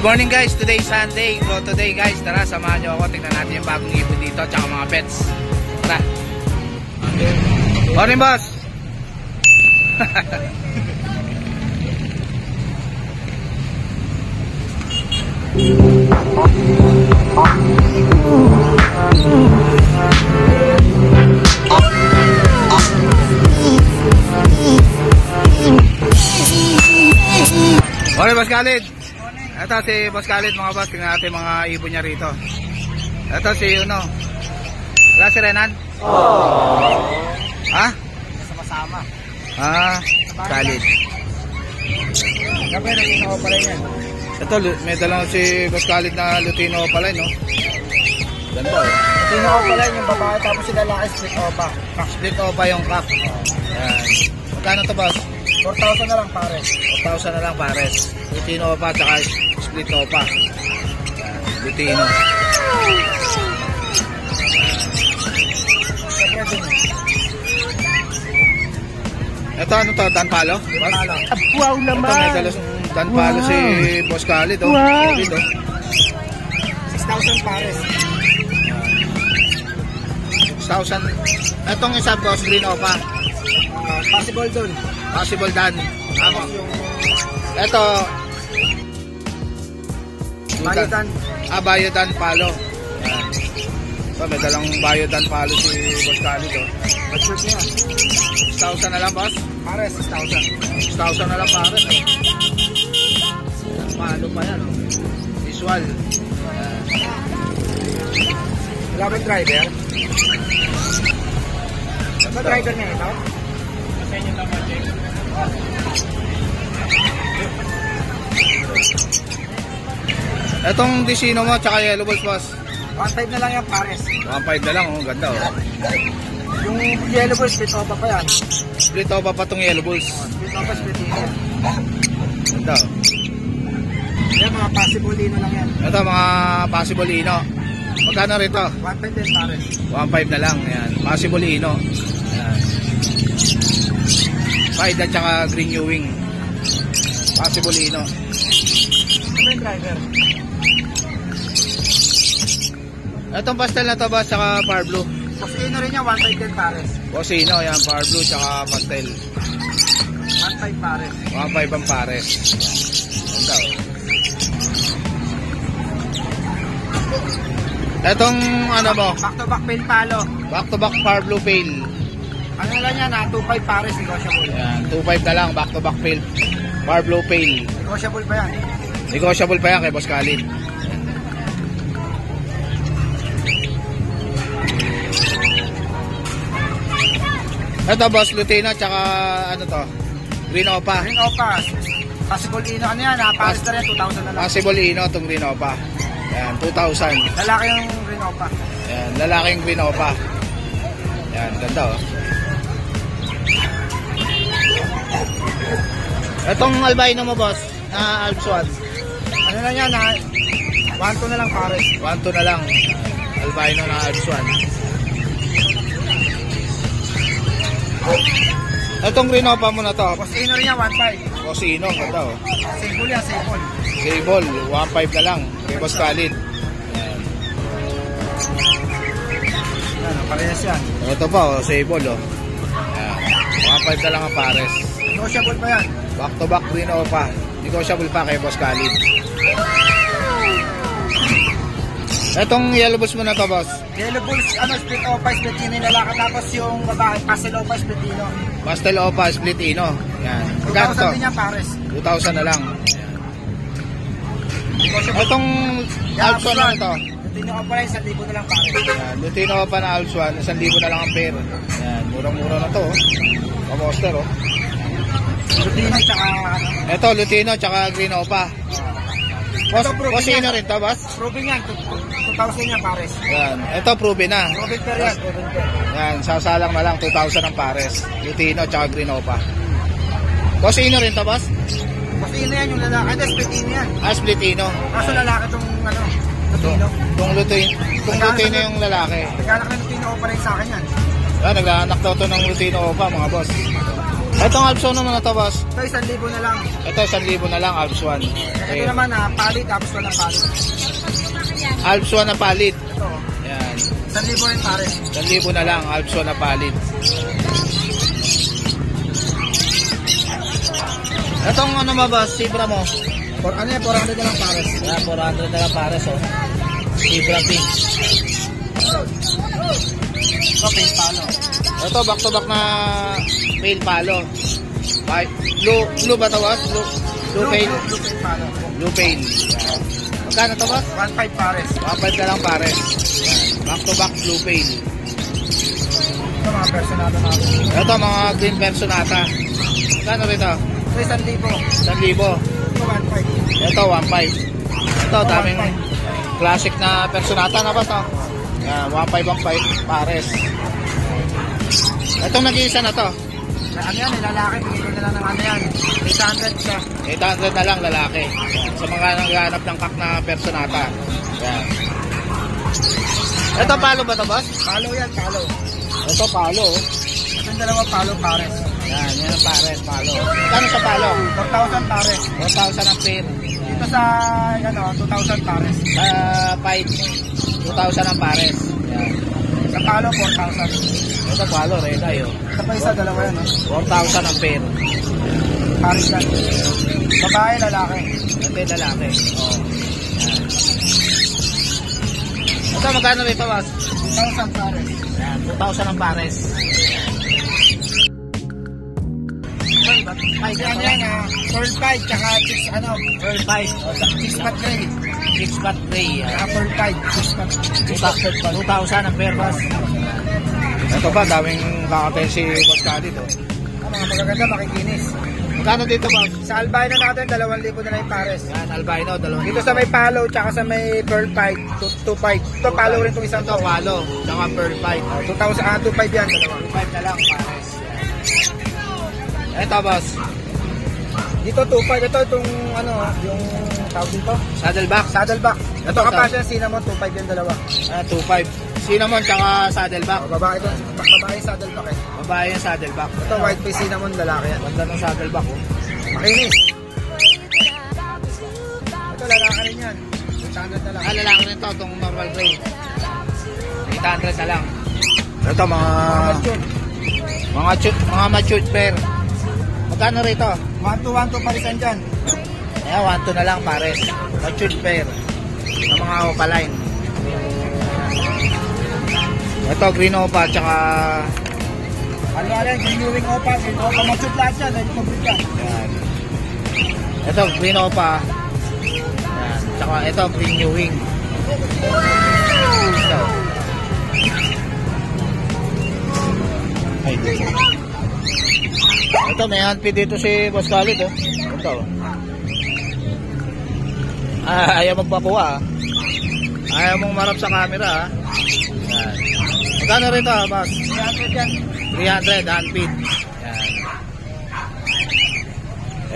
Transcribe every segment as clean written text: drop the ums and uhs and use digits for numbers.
morning guys, today Sunday. So today guys, tara samahan nyo ako. Tingnan natin yung bagong ibon dito tsaka mga pets. Tara. Morning boss. Morning boss Khalid. Ito si Boss Khalid mga boss, tingnan natin mga ibon niya rito. Ito si wala si Renan? Ha? Sama-sama. Khalid. Kapag Lutino pala yan. Ito, may dalang si Boss Khalid na Lutino pala, no? Ganda oh. Lutino pala yung babae, tapos si lalaki split opa. Split opa yung pack. Ayan. Magkano to boss? 4,000 na lang pares. 4,000 na lang pares. Lutino opa, tsaka split opa. Ayan. Lutino. Ito ano to? Danpalo? Wow naman! Ito may dalas Danpalo si Boss Khalid, oh. Wow. 6,000 pares. 6,000. Itong isa boss, green opa. Possible dun. Possible dan. Ako. Ito. Bayodan. Bayodan palo. Yan. So, may dalang Bayodan palo si Boss Khalid, oh. Mature niya. 6,000 na lang boss? Pares, 6,000. 6,000 na lang pares, oh. Palo pa yan, oh. Visual. Wala ba yung driver? Ano driver niya ito? Sa inyo naman, Jake. Itong Disino mo, tsaka Yellow Balls, boss. 1.5 na lang yung pares. 1.5 na lang, oh. Ganda, oh. Yung yellow balls, split opa pa yan. Split opa pa itong Yellow Balls. Split opa, split ino. Ganda, oh. Yan, mga possible ino lang yan. Ito, mga possible ino. Magkano rito? 1.5 din pares. 1.5 na lang, yan. Possible ino. Yan. Paida tsaka green new wing. Possible ino. Ano yung driver? Itong pastel na to ba tsaka power blue? Kasi ino rin yan, 1.5 din pares. Bosino, yan, power blue tsaka pastel. 1.5 pares. 1.5 ang pares. Ganda, oh. Itong ano mo? Back to back pail palo. Back to back power blue pail. Ano lang yan ha, 2.5 pares, negotiable. Yan, 2.5 na lang, back to back pail. Power blue pail. Negotiable pa yan. Negotiable pa yan kay Boss Khalid. Ito boss, Lutino, tsaka ano to? Green opa. Green opa. Possible ino, ano yan ha, pares na rin, 2,000 na lang. Possible ino itong green opa. Yan, 2,000. Lalaki yung green opa. Yan, lalaking green opa. Yan, ganda oh. Itong albino mo boss, na Alps 1. Ano lang yan ha, 1.2 na lang pares. 1.2 na lang. Albino na Alps 1. Itong green opa mo na to. Bosino rin yan, 1.5. Bosino, ganda oh. Sable yan, sable. Sable, 1.5 na lang. Kay Boss Khalid. Yan. Yan, parehas yan. Ito pa oh, sable oh. Yan. 1.5 na lang ang pares. Negotiable pa yan. Back to back green opa. Negotiable pa kay Boss Khalid. Itong yellow balls mo na to boss. Yellow balls, ano, split opa, split ino yung lalaki. Tapos yung babae, pastel opa, split ino. Pastel opa, split ino. Yan. Magkano to? 2,000 din yan, pares. 2,000 na lang. Itong Alps 1 na ito. Lutino opa rin, 1,000 na lang, pares. Yan. Lutino opa na Alps 1, 1,000 na lang ang pair. Yan. Murang-mura na to. Kamoster oh. Lutino, tsaka Ito, Lutino, tsaka green opa. Bosino rin to, boss? proven yan, 2,000 yan, pares. Yan. Ito, proven na. Proven per yan, proven per. Yan, sasalang na lang 2,000 ang pares. Lutino tsaka green opa. Bosino rin to, boss? Bosino yan yung lalaki, ano, split ino yan. Split ino. Kaso lalaki itong, ano, Lutino. Kung Lutino yung lalaki. Nagkanak na Lutino opa rin sa akin yan. Yan, naglanak daw to ng Lutino opa, mga boss. Itong Alps 1 naman na to, boss. Ito 1,000 na lang. Ito 1,000 na lang, Alps 1. Ito naman palit, tapos walang palit. Alps 1 na palit. Ito. Yan. 1,000 rin pare. 1,000 na lang, Alps 1 na palit. Itong ano ba, boss? Zebra mo? Ano yan, 400 na lang pare. Yan, 400 na lang pares, oh. Zebra pink. Ito, pink palo. Ito, back to back na male palo. Blue ba ito, boss? Blue pale. Blue pink palo. Blue pale. Yan. Magkano ito, boss? 1,500 pares. 1,500 na lang pares. Yan. Back to back blue pale. Ito mga personado natin. Ito, mga green personata. Magkano rito? Ito 1,000. 1,000. Ito 1,500. Ito, 1,500. Ito, daming classic na personata na, boss, no? Yan, 1,500 ang pares. Itong nag-iisa na to. Ano yan, lalaki, bigay ko na lang ng ano yan. 800 siya. 800 na lang lalaki. Yan. Sa mga naghahanap ng kak na personata. Yan. Ito palo ba to, boss? Palo yan, palo. Ito palo. Ito yung dalawa palo pares. Yan, yan ang pares, palo. Kano sa palo? 4,000 pares. 4,000 ang pair. Dito sa, 2,000 pares. Sa pipe, 2,000 ang pares. Yan. Sa palo, 4,000. Ito palo, reda yun. Ito pa isa, dalawa yan, 4,000 ang pair. Pares yan. Babae, lalaki. Ito yung lalaki. Oh. Yan. Ito magkano rito, boss? 2,000 pares. Yan, 2,000 ang pares. Yan yan, pearl pipe, tsaka Pearl pipe. six spot gray. 6 spot gray. Tsaka pearl pipe, six spot. 2,000 ang pair, boss. Ito pa, daming kakatayin si Boss Khalid, oh. Mga magaganda, makikinis. Magkano dito, boss? Sa albino natin, 2,000 na lang yung pares. Yan, albino, 2,000. Dito sa may palo, tsaka sa may pearl pipe, 2,500. Ito palo rin itong isang Ito, palo, saka pearl pipe. 2,500 yan, dalawa. 2,500 na lang, pares. Ito, boss. Dito 2,500. Ito itong yung tawag dito. Saddleback. Saddleback. Ito kapasya cinnamon 2,500 yung dalawa. 2,500. Cinnamon, tsaka saddleback. Babae ito. Babae yung saddleback eh. Babae yung saddleback. Ito white face cinnamon lalaki yan. Ganda ng saddleback, oh. Makinis. Ito lalaki rin yan. 800 na lang. Lalaki rin to, itong normal gray. 800 na lang. Ito, mga matured pair. Magkano rito? 1,200 parisan dyan. Ayan, 1,200 na lang pares. Matured pair. Ng mga opaline. Ito, green opa, tsaka... Ano yan? Green wing opa. Green opa. Matsut lahat yan. Dahil complete yan. Ayan. Ito, green opa. Ayan. Tsaka ito, green new wing. Ito. Ay, ito, may handpid dito si Boss Khalid, oh. Ito. Ayaw magpapuwa, ah. Ayaw mong marap sa camera, ah. Yan. Magkano rito, boss? 300 yan. 300, handpid. Yan.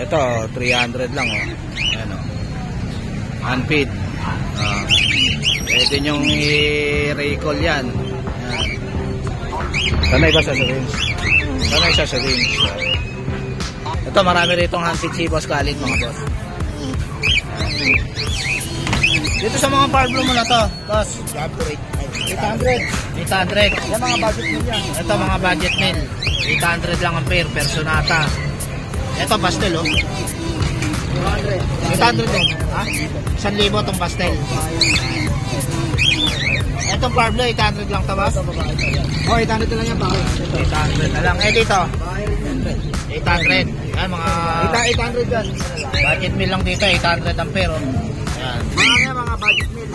Ito, 300 lang, oh. Yan, oh. Handpid. Pwede nyong i-recall yan. Yan. Sanay ba sa syringe? Sanay siya sa syringe. Ito, marami rito ang handpid si Boss Khalid, mga boss. Dito sa mga farm bloom mo na to, boss. 800. 800. Yan mga budget meal yan. Ito, mga budget meal. 800 lang ang pair, personata. Ito, pastel, oh. 200. 800 din. Ha? 1,000 itong pastel. Itong farm bloom, 800 lang to, boss. Oh, 800 na lang yan, bakit? 800 na lang. Eh, dito. Bakit rin 800. Yan, mga 800 yan. budget meal lang dito, 800 ang pair, oh. Yan. Mga budget meal.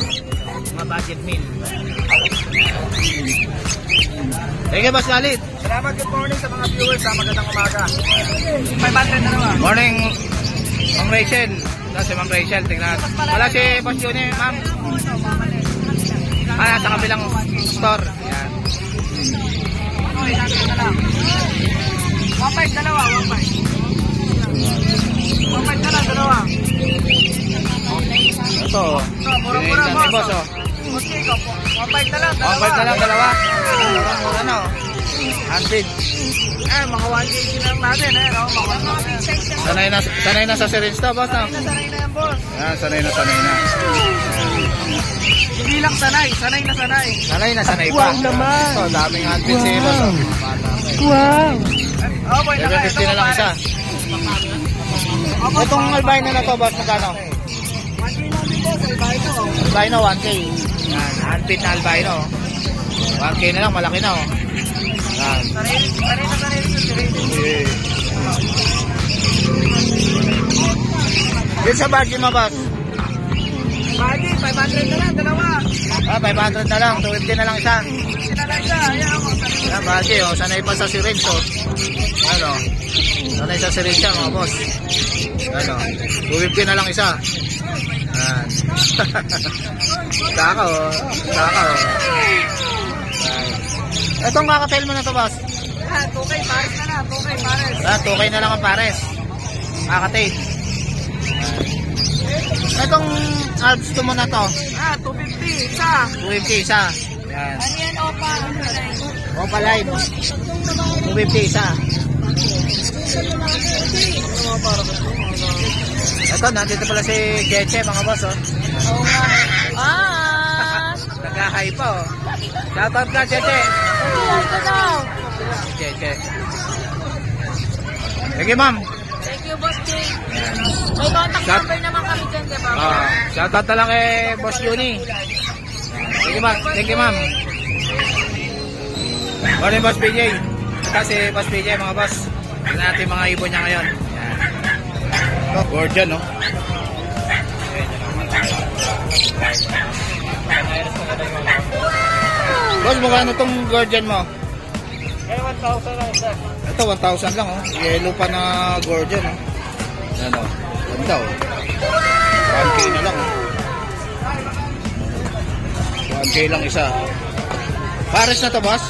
Mga budget meal. Thank you, Boss Khalid. Salamat, good morning sa mga viewers sa magandang umaga. May button na naman. Morning, Ma'am Rachel. Ito si Ma'am Rachel, tingnan. Wala si Boss Juni, ma'am. Sa kabilang store. Yan. 1.5 dalawa, 1.5. 1.5 na lang, dalawa. Ito. Mura-mura, Boss, oh. 1.5 na lang, 1.5 na lang, dalawa. Mura na, oh. Handpid. Mga 1 kg lang natin, no? Mga 1 kg. Sanay na sa syringe to, boss, no? Sanay na yan, boss. Sanay na. Hindi lang sanay na sanay. Sanay pa. Wow naman. Ito, daming handpid si boss, oh. Wow. Oh, boy, 750 na lang isa. Itong albino na to, boss, magkano? 1 kg namin, boss. Albino. Albino, 1K. Yan, handpid na albino. 1K na lang, malaki na, oh. Yan. Sarili sa sarili. Yun sa budget mo, boss? Budget, 500 na lang, dalawa. 500 na lang, 250 na lang isa. Sinalay siya, ayan ako. Yan, budget, oh. Sanay pa sa syringe, oh. Ano? Sanay sa syringe siya, mga boss. Ano? 250 na lang isa. Yan. Saka, oh. Itong kakatail mo na to, boss? 2K, pares na lang. 2K, pares. 2K na lang ang pares. Kakatail. Itong Alps to mo na to? 250, isa. 250 isa. Yan. Ano yan, Opa? Opa Line. 250 isa. Ito, nandito pala si Cheche, mga boss, oh. Oo nga. Nag-hi pa, oh. Shoutout ka, Cheche. Ito daw. Cheche. Sige, ma'am. Thank you, Boss Jay. May contact number naman kami dyan, di ba? Shoutout na lang Boss Juni. Sige, ma'am. Thank you, ma'am. Morning, Boss PJ. Kasi Boss PJ, mga boss. Tignan natin mga ibon niya ngayon. Ito, gorgeous, no? Boss, magkano itong Gordian mo? 1,000 lang, sir. Ito, 1,000 lang, oh. Yellow pa na Gordian, oh. Yan, oh. Ganda, oh. 1K na lang, oh. 1K lang isa. Pares na to, boss?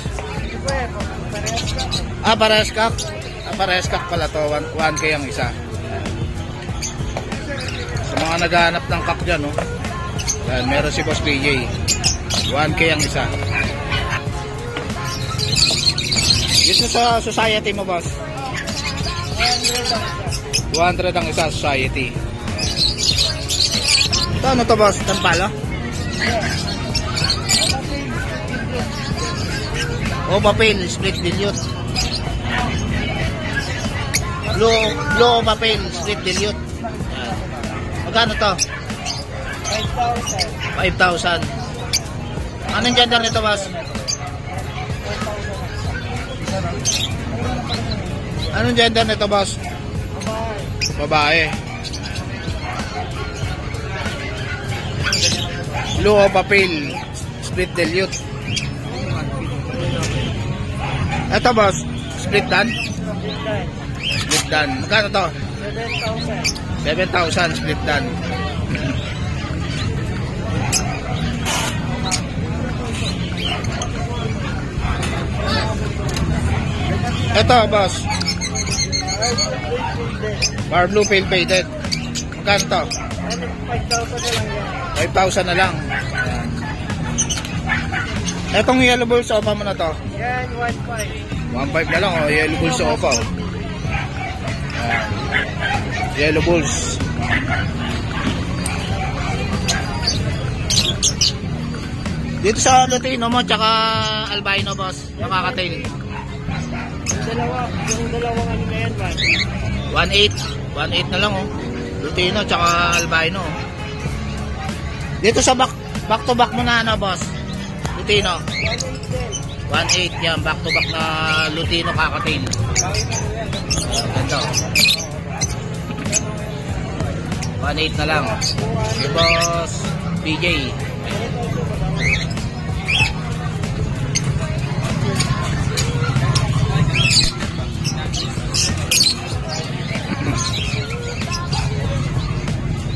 Parehas kak. Parehas kak pala to. 1K ang isa. Sa mga naghahanap ng kak dyan, oh. Yan, meron si Boss PJ. 1K ang isa. Dito sa society mo, boss? 200 ang isa, society. Ito, ano to, boss? Tampalo? O, papel, split dilute. Blue papel, split dilute. Magkano to? 5,000. Anong gender nito, boss? Anong gender nito, boss? Babae. Blue papel, split dilute. Ito, boss, split dan? Split dan. Magkano to? 7,000 split dan. Ito, boss. Bar blue pale faded. Magkano to? 5,000 na lang. Etong yellow bulls opa mo na to? Yan, 1,500. 1,500 na lang, oh. Yellow bulls opa, oh. Yellow bulls. Dito sa Lutino mo tsaka albino, boss, yung kakatail. Yung dalawang ano na yan, 1,800 na lang, oh. Lutino tsaka albino, oh. Dito sa back to back mo na, ano, boss? Lutino 1,800 yan, back to back na Lutino kakatail. Ganda, 1,800 na lang. Yung boss PJ.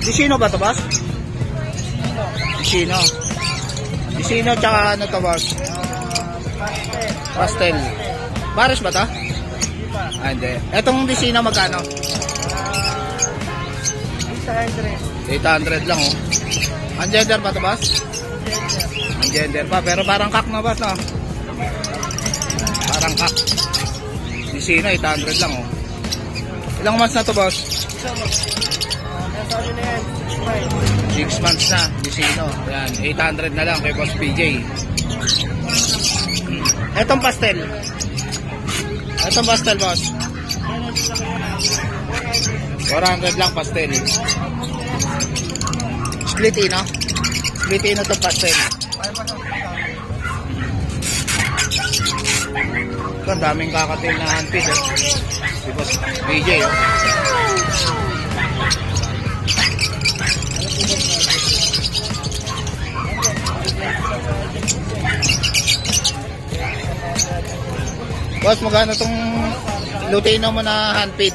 Disino ba ito, boss? Disino tsaka ano ito, boss? Pastel. Pares ba ito? Hindi. Etong Disino magkano? 800 lang, oh. Ang gender ba ito, boss? Ang gender pa, pero parang kak na, boss, no? Karangkak. Bisino, 800 lang oh. Ilang months na to, boss? Nasa ano na yan, 6 months na, Bisino. Yan, 800 na lang kay Boss PJ. Etong pastel. Etong pastel, boss. 400 lang pastel. Split ino. Split ino itong pastel. Ito, ang daming kakatil na handpid eh. Si Boss PJ oh. Boss, magkano itong Lutino mo na handpid?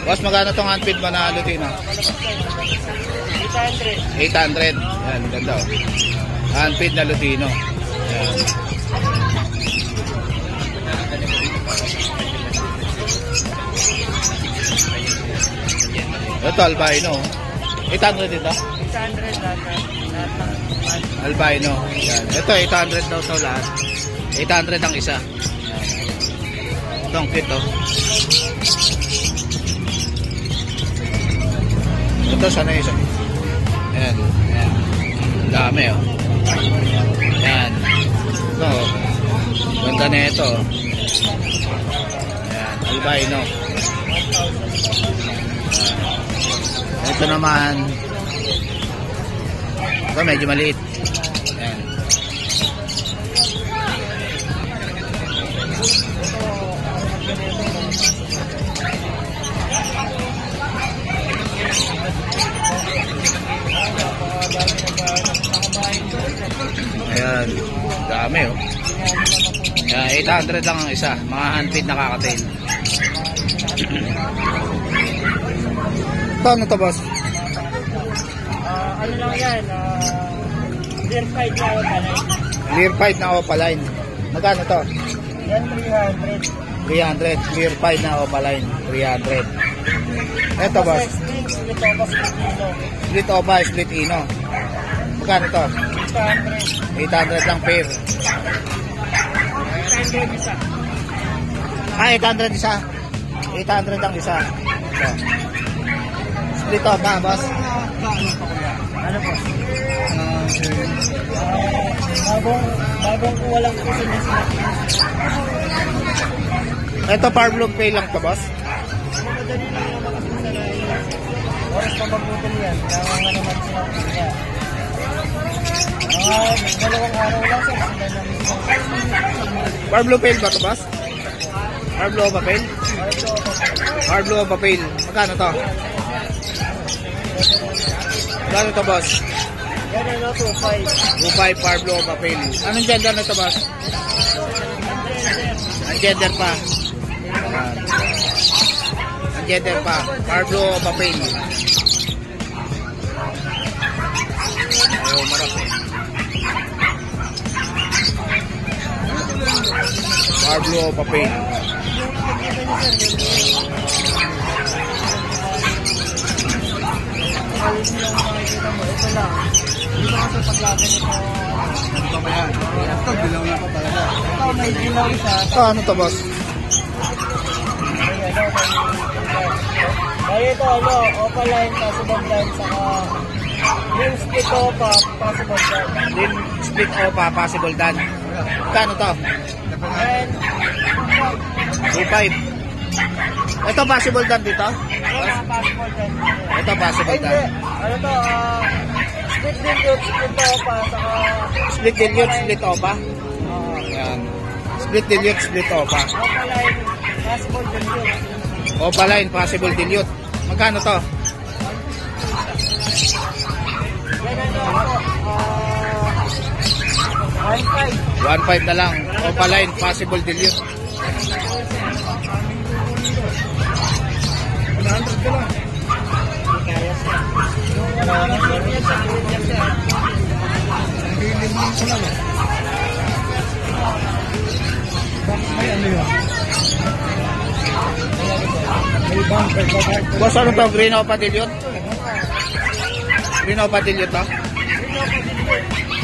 Boss, magkano itong handpid mo na Lutino? 800. Yan, ganda oh. Handpid na Lutino. Yan. Ito, albino. 800 dito? 800 lahat. Albino. Yan. Ito, 800 daw ito lahat. 800 ang isa. Ito ang cute oh. Ito, sana isa. Ayan. Ayan. Dami oh. Ayan. Ito oh. Ganda na ito oh. Ayan. Albino. Ito naman. Ito medyo maliit. Ayan. Ayan. Dami oh. Ayan, 800 lang ang isa. Mga handpid na kakatail. Paano to, boss? Ano lang yan, clear fight na opaline. Clear fight na opaline. Magkano to? Yan 300. 300. Clear fight na opaline. 300. Ito, boss? Split opa, split ino. Magkano to? 800 lang pair. 800 isa. 800 isa. 800 ang isa. Ito. Split opa, boss? Ano po? Bagong kuha lang po sa nasa. Ito, Parblog Pay lang to, boss? Madali lang naman kasi sa oras pa mabutin yan. Kaya nga naman sila kaya. Dalawang araw lang sa sila ng Parblog Pay ba to, boss? Parblog Pay? Parblog Pay. Magkano to? Magkano to, boss? yan ano, 2.5. 2.5 Parblog Papel. Anong gender na to, boss? Ang gender pa. Ayan. Ang gender pa. Parblog Papel. Ayaw marap eh. Parblog Papel. Ito lang. Hindi mo kasi paglagay nito. Ito ba yan? Ito, bilaw na pa talaga. Ito, may dilaw siya. Ano to, boss? Ay, ito, ano, opaline, possible line, saka yung split opa, possible line. Din split opa, possible dan. Kano to? And, 2.5. Ito possible dan dito? yung possible line. Ito possible Hindi, dan. ano to, split dilute, split opa, saka Split dilute, split opa. Ayan. Split dilute, split opa. opaline, possible dilute. Opa line, possible dilute. Magkano to? Yan ano, 1.5. 1.5 na lang. Opa line, possible dilute. 100 ka lang. Kaya siya. Boss, ano to? Green opa dilute? Green opa dilute to?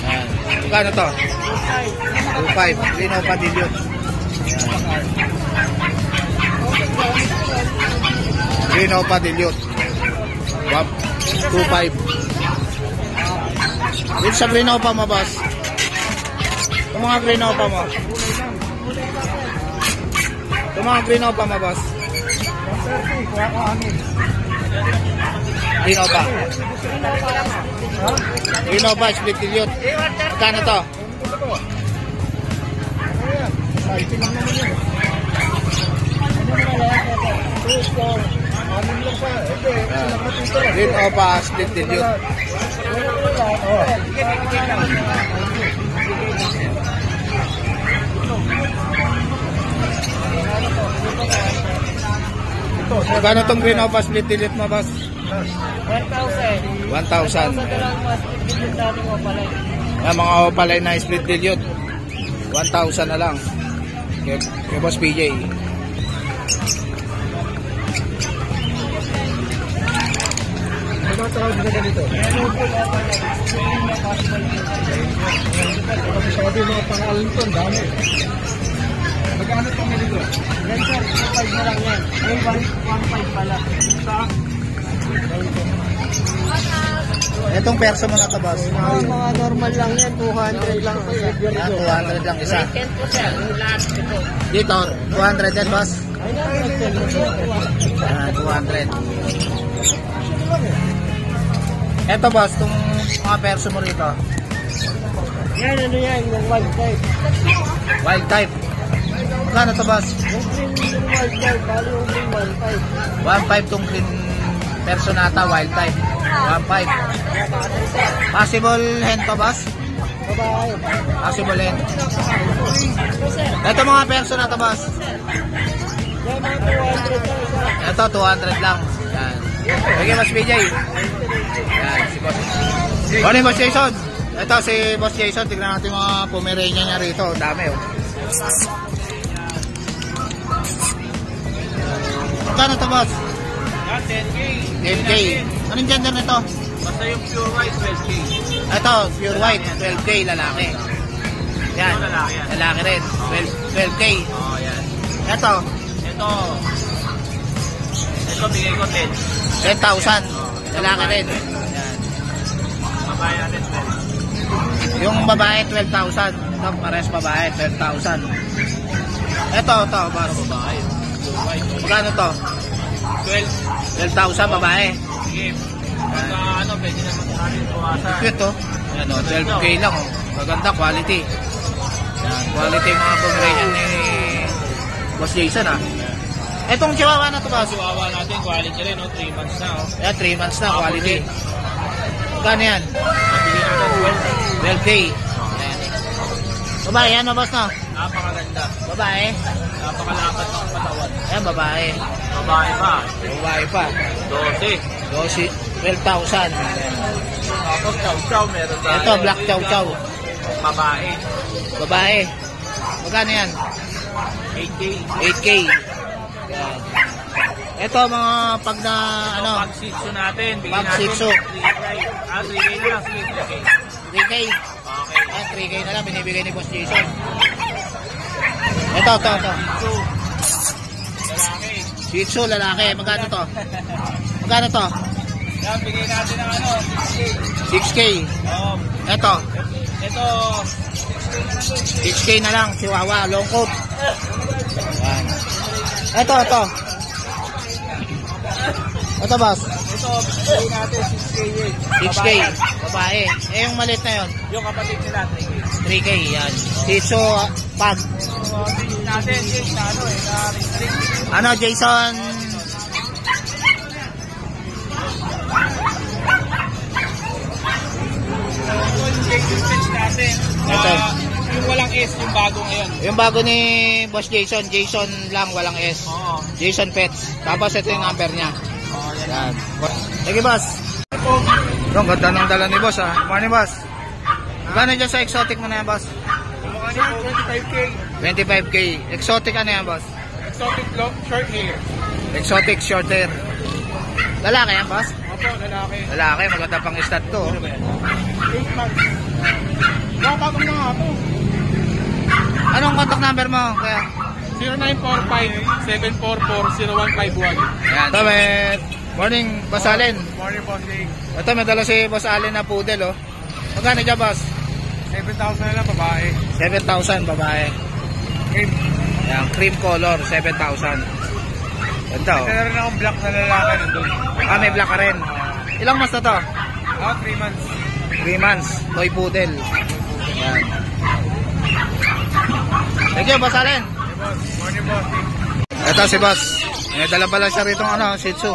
Ayan. Magkano to? 2.5. Reno pa dilute. Reno pa dilute. 2.5. Dito sa Reno pa mo, boss. Itong mga Reno pa mo. Itong mga Reno pa mo, boss. Reno pa. Reno pa, split dilute. Magkano to? Reno pa, split dilute. Magkano tong Reno pa, split dilute mo, boss? 1,000. 1,000. Mga opalay na split dilute. 1,000 na lang. Kay Boss PJ. Sabi mga pang-alin to, dami. Magkano itong ganito? Yan sir, 2.5 na lang yan. May 1.5 pala. Itong perso mo na to, boss. Mga normal lang yan, 200 lang. 200 lang isa. Weekend po sir, yung lahat ito. Dito, 200 din, boss. Ay, 200. Ito, boss, itong mga perso mo rito. yan, ano yan, yung wild type. Wild type. Magkano to, boss? Yung green wild type, bali yung green wild type. 1.5 tong green personata wild type. 1.5. Possible hen to, boss? Babae. Possible hen. Ito mga personata, boss. Yan, mga 200 lang isa. Ito, 200 lang. Yan. Sige, Boss PJ. Yan, si Boss. Morning, Boss Jason. Ito, si Boss Jason. Tignan natin mga Pomeranian niya rito. Dami, oh. Magkano to, boss? 10K. 10K. Anong gender nito? Basta yung pure white, 12K. Ito, pure white. 12K, lalaki. Yan. Ito, lalaki yan. Lalaki rin. 12K. Oo, yan. Ito, Ito, bigay ko 10. 10,000. Lalaki rin. Yan. Babae natin 12. Yung babae, 12,000. Ito, pares babae, 12,000. Ito, boss. Babae. Pure white. Magkano to? 12. 12,000 babae. Sige. Pagka pwede naman natin buwasan. Cute, oh. Yan, oh, 12K lang, oh. Maganda, quality. Yan, quality mga Pomeranian ni Boss Jason, ah. Etong chihuahua na to, boss. Chihuahua natin, quality rin, 3 months na. Yan, 3 months na, quality. Magkano yan? Bigay natin 12K. Ayan. Babae, yan, boss, no? Napakaganda. Babae. Napakalapat ng katawan. Ayan, babae. Babae pa. Babae pa. 12. 12,000. Tapos chow-chow meron tayo. Ito, black chow-chow. Babae. Babae. Magkano yan? 8K. 8K. Yan. Ito, mga pag na, ano, Pag Shih Tzu natin, bigyan Pag natin Shih Tzu. 3K. 3K na lang. Sige, 3K. 3K. Okay. Ah, 3K na lang, binibigay ni Boss Jason. Ito. Shih Tzu. Lalaki. Shih Tzu, lalaki. Magkano to? Magkano to? Yan, bigay natin ng 6K. Ito, Ito, 6K na lang. Chihuahua, long coat. Yan. Ito. Ito, boss. bigay natin 6K yun. 6K. Babae. Eh, yung maliit na yun. Yung kapatid nila, 3K. 3K. Yan. Shih Tzu, pag. So, bigay natin yung na ring. Ano, Jason? Yung natin. Ito. Yung walang S, yung bago ngayon. Yung bago ni Boss Jason. Jason lang, walang S. Oo. Jason Pets. Tapos ito yung number niya. Oo, yan. Yan. Sige, boss. Ito, ang ganda ng dala ni boss, ha. Morning, boss. Gano'n dyan sa exotic mo na yan, boss? Yung mga niya, 25K. 25K. Exotic ano yan, boss? Exotic long, short hair. Exotic short hair. Lalaki yan, boss? Opo, lalaki. Lalaki, maganda pang stat to. 8 months. Nakakapag na nga ito. Anong contact number mo? Kaya 0945-744-0151. yan. Ito may morning, Boss Allen. Morning, bossing. Ito may dala si Boss Allen na poodle, oh. Magkano dyan, boss? 7,000 na lang, babae. 7,000 babae. Game. Yan, cream color, 7,000. Ito, oh. Meron na akong black na lalaki nandun. Ah, may black ka rin. Ilang months na to? 3 months. 3 months, toy poodle. Yan. Thank you, Boss Allen. Hey, boss. Morning, bossing. Ito si Boss. May dala pala siya rito Shih Tzu.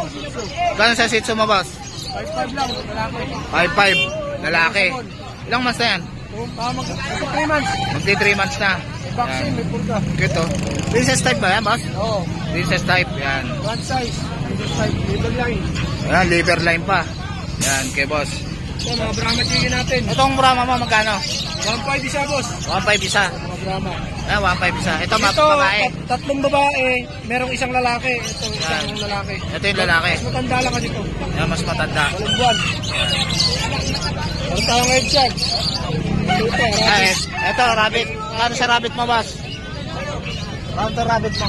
Gano'n sa Shih Tzu mo, Boss? 5-5 lang, lalaki. 5'5", lalaki. Ilang months na yan? 3 months. Magti 3 months na. May vaccine, may purga. Cute, oh. Princess type ba yan, Boss? Oo. Princess type, yan. One size. This type, label line. Ayan, liver line pa. Yan, kay Boss. Ito, mga Brahma chicken natin. Itong Brahma mo, magkano? 1.5 isa, boss. 1.5 isa. Mga Brahma. Ayan, 1.5 isa. Ito, Ito, babae. tatlong babae, merong isang lalaki. Ito, isang lalaki. Ito yung lalaki. Mas matanda lang kasi ito. Ayan, mas matanda. Walang buwan. Meron tayong headshot. Ito, Ah, rabbit. ito, rabbit. Kano sa rabbit mo, Boss? Kano sa rabbit mo?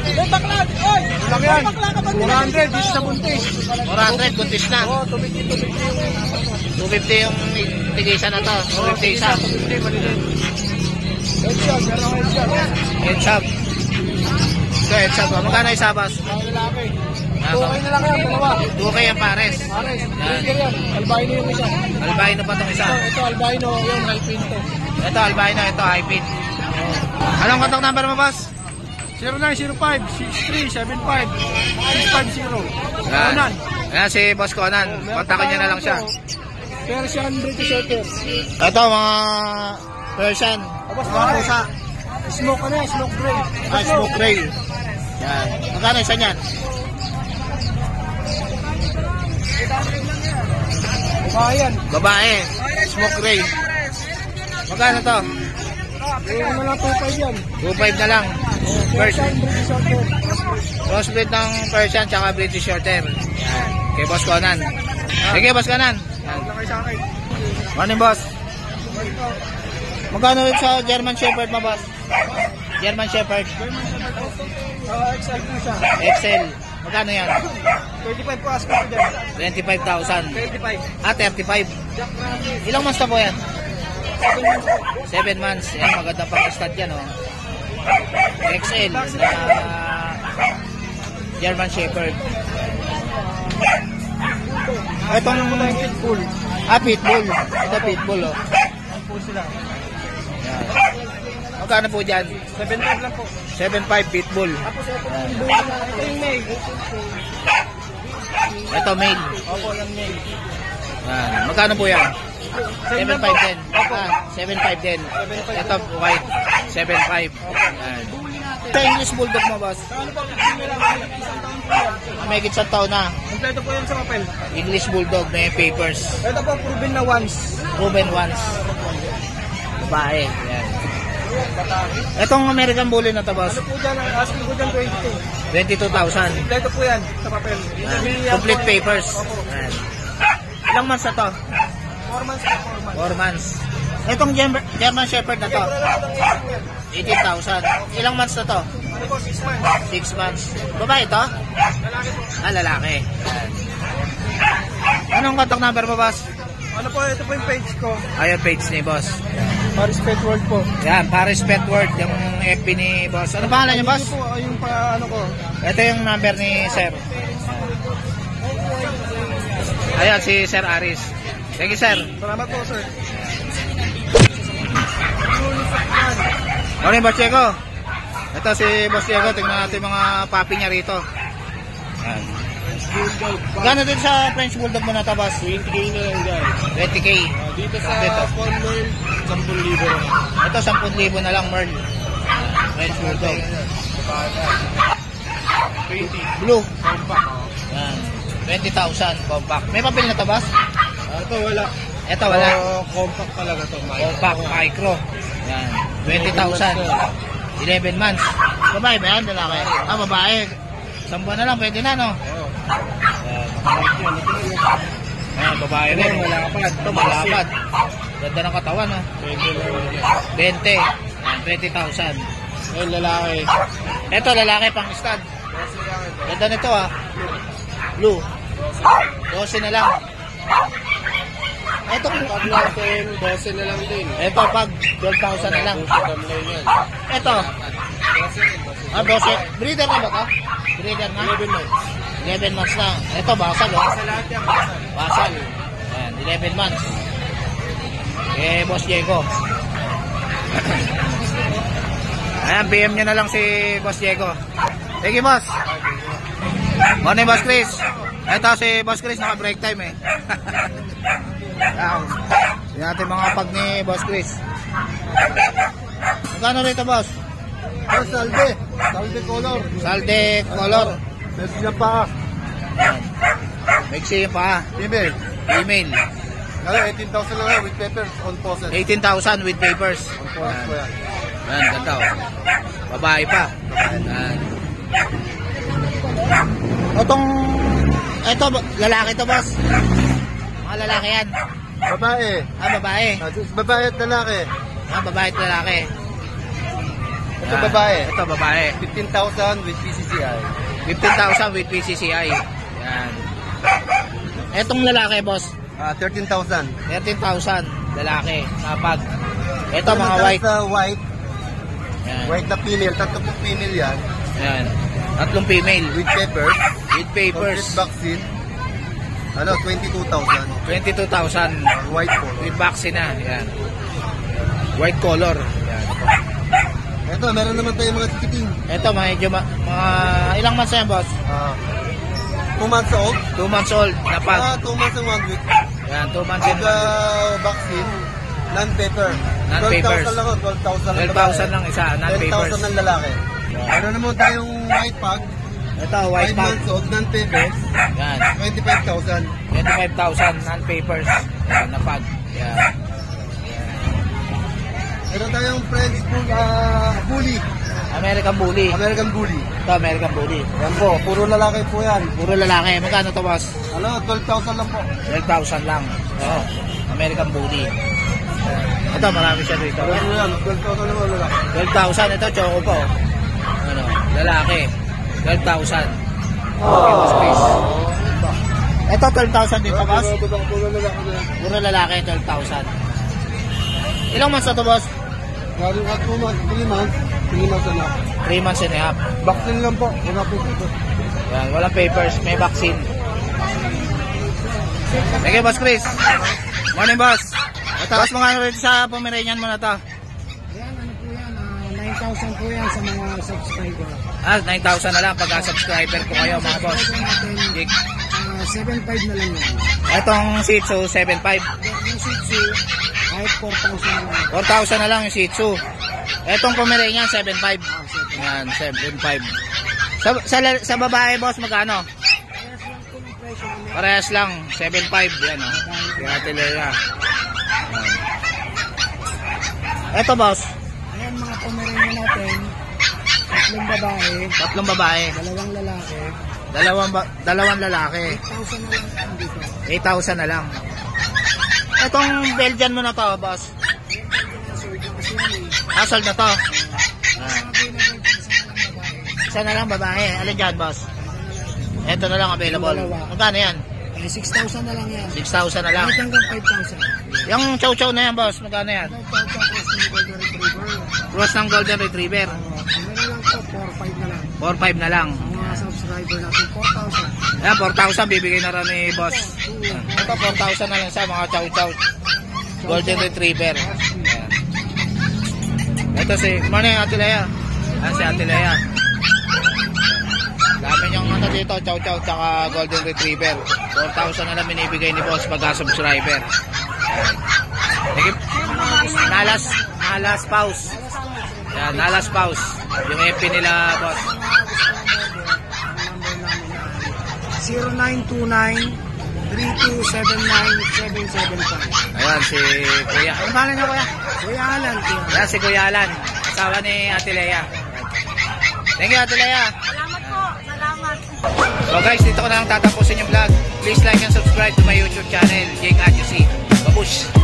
Bakla! Oy! Lang yan. 400, this sa buntis. 400, buntis na. Oo, 250 250 yung tigisan na to. 250 isa. 250, maliliit. Headshot, meron headshot. Heads up. Ito, heads up. Magkano isa, Boss? Mga lalaki. Ah, Okay na lang yan, dalawa. 2K ang pares. Pares, breeder yan. Albino yung isa. Albino pa itong isa. Ito albino, yun, high pinto. Ito, albino. Ito, high pin. Anong contact number mo, Boss? 0905-6375-650. Yan. Conan. Ayan si Boss Conan. Kontakin niya na lang siya. Persian British Shorter. Ito, mga Persian. Tapos Mga pusa. Smoke ano yan, smoke gray. Ah, smoke gray. Yan. Magkano isa niyan? Bayan. Babae. Smoke gray. Magkano to? Yung ano lang 2.5 yan. 2.5 na lang. Persian British Shorter. Crossbreed ng Persian tsaka British Shorthair. Yan. Kay Boss Conan. Sige, Boss Conan. Yan. Laki sa akin. Morning, Boss. Magkano rin sa German Shepherd mo, Boss? German Shepherd. XL po siya. XL. Magkano yan? 25 po ask ko dyan. 25,000. 25. Ah, 35. Jack Rabbit. Ilang months na po yan? 7 months po. 7 months. Yan, maganda pang-stud yan, oh. XL. German Shepherd. Itong Pitbull. Pitbull. Ito Pitbull, oh. Ang po sila. Yan. Magkano po dyan? 7.5 lang po. 7.5 Pitbull. Tapos ito yung bull na. Ito yung mail. Ito male. Opo, yung mail. Yan. Magkano po yan? 7.5 din. Opo. Ah, 7.5 din. Ito white. 7.5. Yan. Ito English Bulldog mo, Boss. Ano po? Isang taon po yan. May isang taon na. Kompleto po yan sa papel. English Bulldog, may papers. Ito po, proven na once. Proven once. Babae. Yan. Itong American Bully na to, Boss. Ano po dyan? Asking ko dyan 22. 22,000. Kompleto po yan sa papel. Yan. Complete papers. Yan. Ilang months na to? 4 months po, 4 months. 4 months. Itong German Shepherd na to? 18,000. Ilang months na to? Ano po, 6 months. 6 months. Babae to? Lalaki po. Ah, lalaki. Yan. Anong contact number mo, Boss? Ano po, ito po yung page ko. Ayun, page ni Boss. Paris Pet World po. Yan, Paris Pet World, yung FB ni Boss. Ano pangalan niya, Boss? Ito po, yung pa, ano ko. Ito yung number ni Sir. Ayan, si Sir Aris. Thank you, Sir. Salamat po, sir. Morning, Boss Diego. Ito si Boss Diego. Tingnan natin mga papi niya rito. Yan. Gano'n din sa French Bulldog mo na ito, Boss? 20K na lang dyan. 20K. Dito sa Dito. Conwell, 10,000 na. Ito, 10,000 na lang, Merl. French Bulldog. 20. Blue. Compact. Yan. 20,000 compact. May papel na ito, Boss? Ito wala. Ito, wala. Compact talaga to. Compact, micro. Yan. 20,000. 11 months. Babae ba yan? Lalaki? Ah, babae. 10 buwan na lang, pwede na, no? Oo. Yan. Ayan, babae rin. Ito, malapad. Ito, malapad. Ganda ng katawan, no? 20. Ayan, 20,000. Ayun, lalaki. Ito, lalaki pang stud. Ganda nito, ah. Blue. 12 na lang. Ito, Pag natin, 12 na lang din. ito pag 12,000 na lang. Gamlay yan. Ito. 12. Breeder na ba ito? Breeder na? 11 months. 11 months na. Ito, basal, oh. Sa lahat yan, basal. Basal. Ayan, 11 months. Eh, Boss Diego. Ayan, PM nyo na lang si Boss Diego. Thank you, Boss. Morning, Boss Chris. Ito si Boss Chris, naka-break time eh. Ayan. Yan natin mga pag ni Boss Chris. Magkano rito, Boss? Oh, salde. Salde color. Salde color. Best niya pa. Ayan. Mixi yung paa. Female. Female. Kaya 18,000 lang with papers on possess. 18,000 with papers. On possess po yan. Ayan, ganda oh. Babae pa. Ayan. Ito, lalaki to, Boss. Mga lalaki yan. Babae. Babae. Babae at lalaki. Babae at lalaki. Ito babae. Ito, babae. 15,000 with PCCI. 15,000 with PCCI. Yan. Etong lalaki, Boss. 13,000. 13,000. Lalaki. Kapag. Ito, mga white. White. Yan. White na female. Tatlong female yan. Yan. Tatlong female. With papers. With papers. Complete vaccine. 22,000. 22,000. White color. With vaccine na. Yan. White color. Yan. Ito, meron naman tayong mga tikiting. Ito, medyo mga ilang months na yan, Boss? 2 months old. 2 months old. Napag. 2 months and 1 week. Yan, 2 months and Vaccine. Non-paper. Non-papers. 12,000 lang o. 12,000 lang. 12,000 lang isa. Non-papers. 10,000 ng lalaki. Meron naman tayong white pug. Ito, white 5 tag. months old. Non-papers. Yan. 25,000. 25,000 non-papers. Yan, napag. Yan. Meron tayong French bully. American Bully. American bully. Ito, American Bully. Yan po. Puro lalaki po yan. Puro lalaki. Magkano to, Boss? 12,000 lang po. 12,000 lang. Oo. American Bully. Ito, marami siya dito. Ano yan? 12,000 lang po lalaki. 12,000. Ito, choco po. Ano, lalaki. 12,000. Okay, Boss Chris. Ito, 12,000 dito, Boss? Puro lalaki na yan. Puro lalaki, 12,000. Ilang months na to, Boss? Galing at 2 months, 3 months. 3 months na. 3 months and a half. Vaccine lang po. Wala po dito. Yan, walang papers, may vaccine. Thank you, Boss Chris. Morning, Boss. Ito, Boss, mga ano rin sa Pomeranian mo na to? Yan, ano po yan? 9,000 po yan sa mga subscriber. 9,000 na lang pagka-subscriber ko kayo, mga Boss. 7,500 na lang yan. Itong Shih Tzu, 7,500. Yung Shih Tzu, kahit 4,000 na lang. 4,000 na lang yung Shih Tzu. Itong Pomeranian, 7,500. Yan, 7,500. Sa babae, Boss, magkano? Parehas lang, 7,500. Yan, o. Kaya Tilera. Ito, Boss. Ayan, mga Pomeranian natin. 3 babae. 3 babae. 2 lalaki. 2 lalaki. 8,000 na lang dito. 8,000 na lang. Itong Belgian mo na to, Boss. Sold na to. Isa na lang babae. Alin dyan, Boss? Ito na lang available. Magkano yan? 6,000 na lang yan. 6,000 na lang. Kahit hanggang 5,000. Yung chow-chow na yan, Boss, magkano yan? Cross ng Golden Retriever. Meron lang po, 4,500 na lang. 4,500 na lang. Ang mga subscriber natin, 4,000. Ayan, 4,000 bibigay na rin ni Boss. Ito, 4,000 na lang sa mga chow-chow. Golden Retriever. Ayan. Ito si, morning, Ate Lea. Ayan si Ate Lea. Dami niyang ano dito, chow-chow tsaka Golden Retriever. 4,000 na lang binibigay ni Boss pagka-subscriber. Nalas Paus. Yan, Nalas Paus. Yung FP nila, Boss. 0929-3279-775. Ayan, si Kuya. Ano pangalan niya, Kuya? Kuya Alan. Ayan, si Kuya Alan. Asawa ni Ate Lea. Thank you, Ate Lea. Salamat po. Salamat. So guys, dito ko na lang tatapusin yung vlog. Please like and subscribe to my YouTube channel, Jake Adjusi. Babush!